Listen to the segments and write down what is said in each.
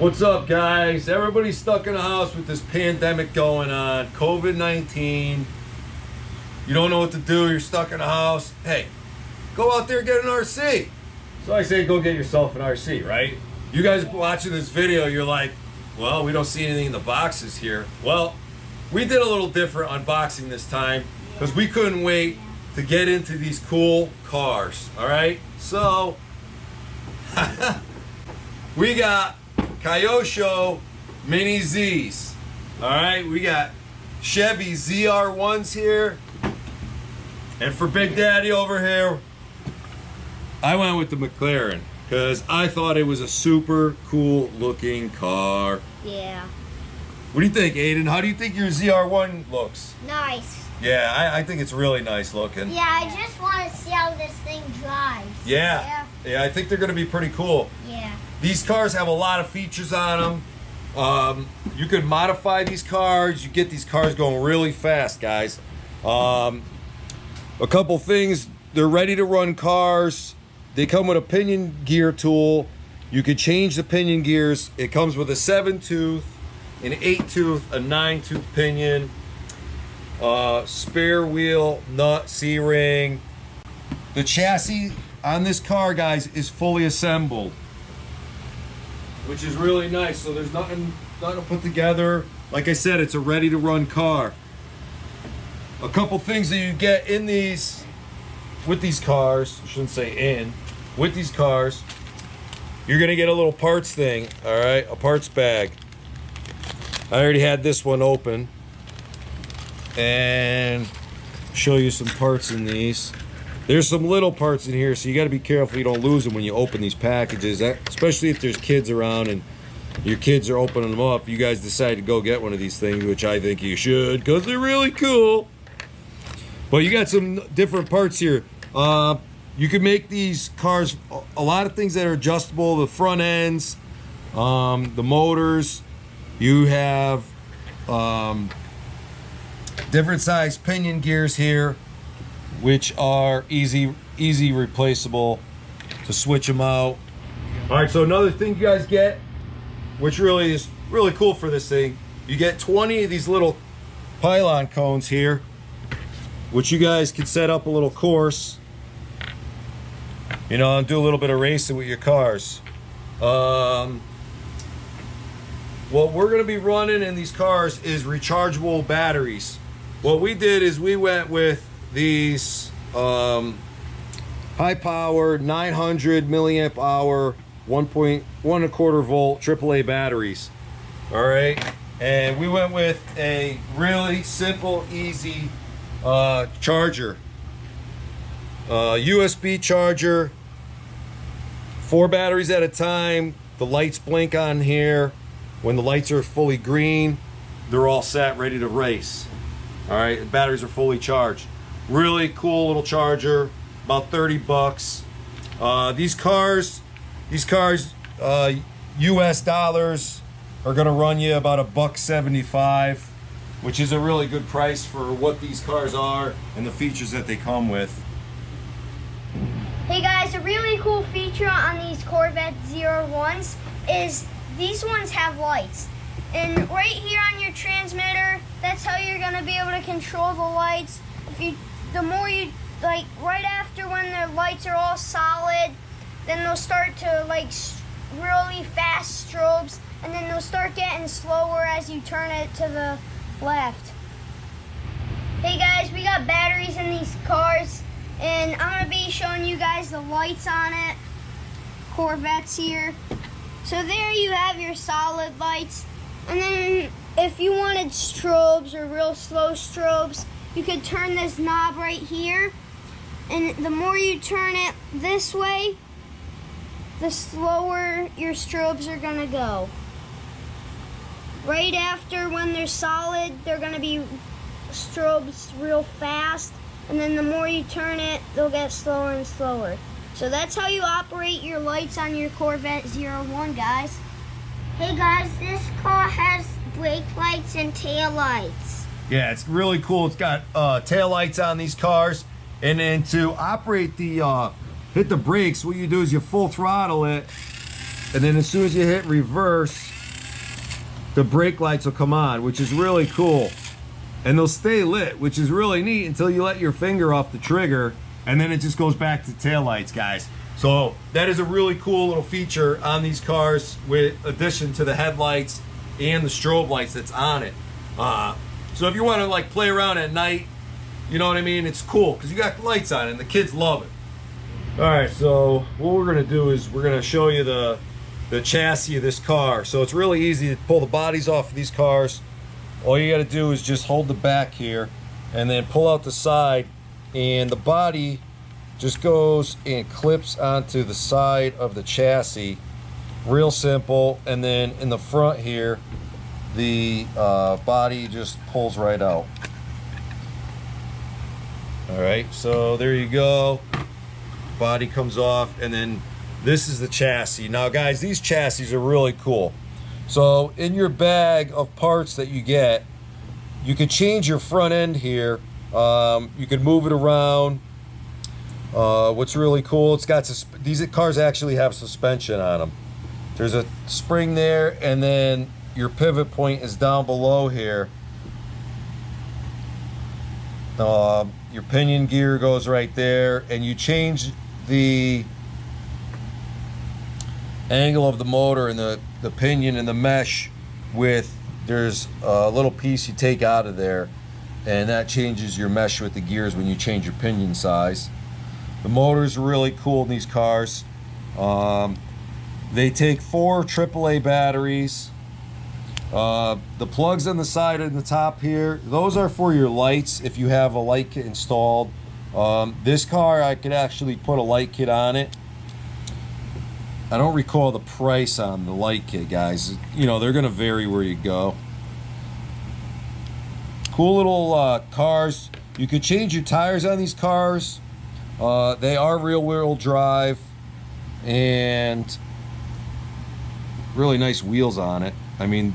What's up, guys? Everybody's stuck in the house with this pandemic going on, COVID-19. You don't know what to do, you're stuck in the house. Hey, go out there and get an RC. So I say go get yourself an RC, right? You guys watching this video, you're like, well, we don't see anything in the boxes here. Well, we did a little different unboxing this time because we couldn't wait to get into these cool cars, all right? So, we got Kyosho Mini-Zs, all right? We got Chevy ZR1s here. And for Big Daddy over here, I went with the McLaren because I thought it was a super cool looking car. Yeah. What do you think, Aiden? How do you think your ZR1 looks? Nice. Yeah, I think it's really nice looking. Yeah, I just want to see how this thing drives. Yeah, I think they're going to be pretty cool. Yeah. These cars have a lot of features on them. You could modify these cars. You get these cars going really fast, guys. A couple things, they're ready to run cars. They come with a pinion gear tool. You could change the pinion gears. It comes with a 7-tooth, an 8-tooth, a 9-tooth pinion, spare wheel, nut, C-ring. The chassis on this car, guys, is fully assembled, which is really nice. So there's nothing to put together. Like I said, it's a ready to run car. A couple things that you get in these, with these cars, I shouldn't say in, with these cars, you're gonna get a little parts thing, all right, a parts bag. I already had this one open, and show you some parts in these. There's some little parts in here, so you gotta be careful you don't lose them when you open these packages, especially if there's kids around and your kids are opening them up. You guys decide to go get one of these things, which I think you should, because they're really cool. But you got some different parts here. You can make these cars, a lot of things that are adjustable, the front ends, the motors. You have different size pinion gears here, which are easy replaceable to switch them out. All right, so another thing you guys get, which really is really cool for this thing, you get 20 of these little pylon cones here, which you guys can set up a little course, you know, and do a little bit of racing with your cars. What we're gonna be running in these cars is rechargeable batteries. What we did is we went with these high power 900 milliamp hour 1.125 volt AAA batteries. All right, and we went with a really simple, easy charger, USB charger, 4 batteries at a time. The lights blink on here. When the lights are fully green, they're all set, ready to race. All right, the batteries are fully charged. Really cool little charger, about 30 bucks. These cars, US dollars, are gonna run you about $1.75, which is a really good price for what these cars are and the features that they come with. Hey guys, a really cool feature on these Corvette ZR1s is these ones have lights. And right here on your transmitter, that's how you're gonna be able to control the lights. The more you, like right after when the lights are all solid, then they'll start to like really fast strobes, and then they'll start getting slower as you turn it to the left. Hey guys, we got batteries in these cars, and I'm gonna be showing you guys the lights on it. Corvettes here. So there you have your solid lights, and then if you wanted strobes or real slow strobes, you could turn this knob right here, and the more you turn it this way, the slower your strobes are gonna go. Right after, when they're solid, they're gonna be strobes real fast, and then the more you turn it, they'll get slower and slower. So that's how you operate your lights on your Corvette ZR1, guys. Hey guys, this car has brake lights and tail lights. Yeah, it's really cool. It's got tail lights on these cars, and then to operate the hit the brakes, what you do is you full throttle it, and then as soon as you hit reverse, the brake lights will come on, which is really cool. And they'll stay lit, which is really neat until you let your finger off the trigger, and then it just goes back to taillights, guys. So that is a really cool little feature on these cars, with addition to the headlights and the strobe lights that's on it. So if you want to like play around at night, you know what I mean, it's cool because you got lights on it and the kids love it. All right, so what we're gonna do is we're gonna show you the chassis of this car. So it's really easy to pull the bodies off of these cars. All you got to do is just hold the back here and then pull out the side, and the body just goes and clips onto the side of the chassis. Real simple. And then in the front here, the body just pulls right out. All right, so there you go. Body comes off, and then this is the chassis. Now guys, these chassis are really cool. So in your bag of parts that you get, you can change your front end here. You can move it around. What's really cool, it's got these cars actually have suspension on them. There's a spring there, and then your pivot point is down below here. Your pinion gear goes right there, and you change the angle of the motor and the pinion and the mesh with, there's a little piece you take out of there, and that changes your mesh with the gears when you change your pinion size. The motors are really cool in these cars. They take 4 AAA batteries. The plugs on the side and the top here, those are for your lights if you have a light kit installed. This car, I could actually put a light kit on it. I don't recall the price on the light kit, guys. You know, they're gonna vary where you go. Cool little cars. You could change your tires on these cars. They are rear-wheel drive, and really nice wheels on it. I mean,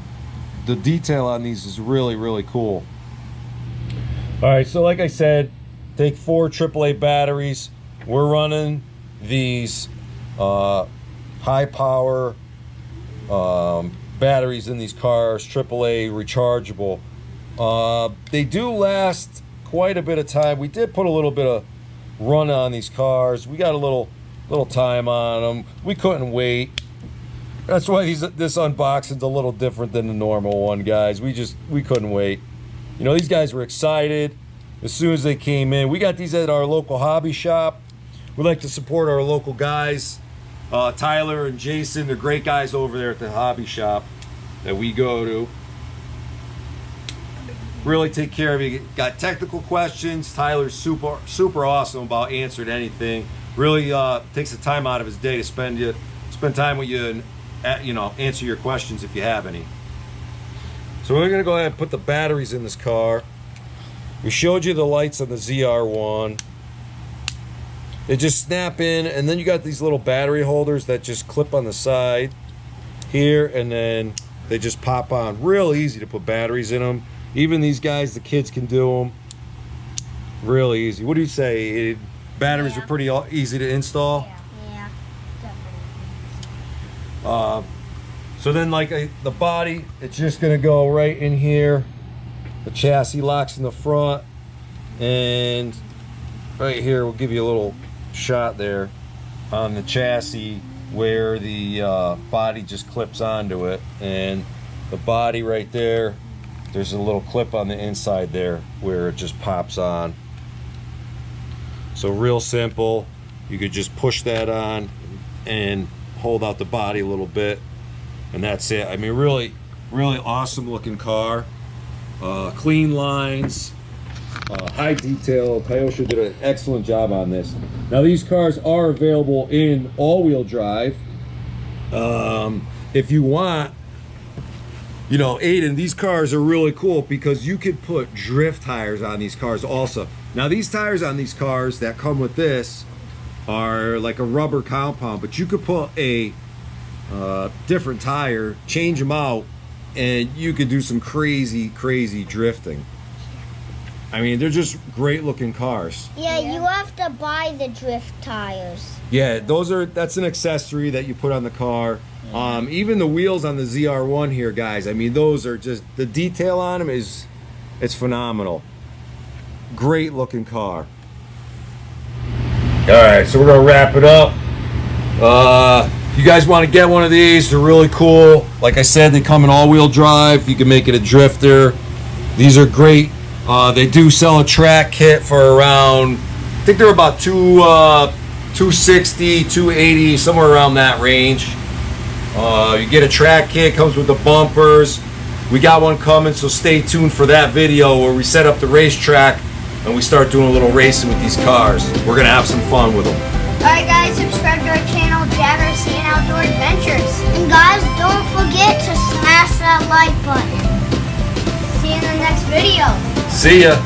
the detail on these is really, really cool. All right, so like I said, take 4 AAA batteries. We're running these high power batteries in these cars, AAA rechargeable. They do last quite a bit of time. We did put a little bit of run on these cars. We got a little time on them. We couldn't wait. That's why this unboxing's a little different than the normal one, guys. We couldn't wait. You know, these guys were excited as soon as they came in. We got these at our local hobby shop. We like to support our local guys. Tyler and Jason, they're great guys over there at the hobby shop that we go to. Really take care of you. Got technical questions, Tyler's super awesome about answering anything. Really takes the time out of his day to spend time with you and, you know, answer your questions if you have any. So we're gonna go ahead and put the batteries in this car. We showed you the lights on the ZR1. They just snap in, and then you got these little battery holders that just clip on the side here, and then they just pop on. Real easy to put batteries in them. Even these guys, the kids can do them. Really easy. What do you say? Batteries are pretty easy to install? Yeah, definitely. So then, like the body, it's just gonna go right in here. The chassis locks in the front, and right here we'll give you a little shot there on the chassis where the body just clips onto it, and the body right there, there's a little clip on the inside there where it just pops on. So real simple. You could just push that on and hold out the body a little bit, and that's it. I mean, really awesome looking car. Clean lines, high detail. Kyosho did an excellent job on this. Now these cars are available in all-wheel drive. If you want, you know, Aiden, these cars are really cool because you could put drift tires on these cars also. Now these tires on these cars that come with this are like a rubber compound, but you could put a different tire, change them out, and you could do some crazy drifting. I mean, they're just great looking cars. Yeah, you have to buy the drift tires. Yeah, that's an accessory that you put on the car. Even the wheels on the ZR1 here, guys. I mean, those are just, the detail on them it's phenomenal. Great looking car. All right, so we're gonna wrap it up. If you guys want to get one of these, they're really cool. Like I said, they come in all-wheel drive. You can make it a drifter. These are great. They do sell a track kit for around, I think they're about 260, 280, somewhere around that range. You get a track kit, comes with the bumpers. We got one coming, so stay tuned for that video where we set up the racetrack and we start doing a little racing with these cars. We're gonna have some fun with them. Alright guys, subscribe to our channel, JagRC and Outdoor Adventures. And guys, don't forget to smash that like button. See you in the next video. See ya.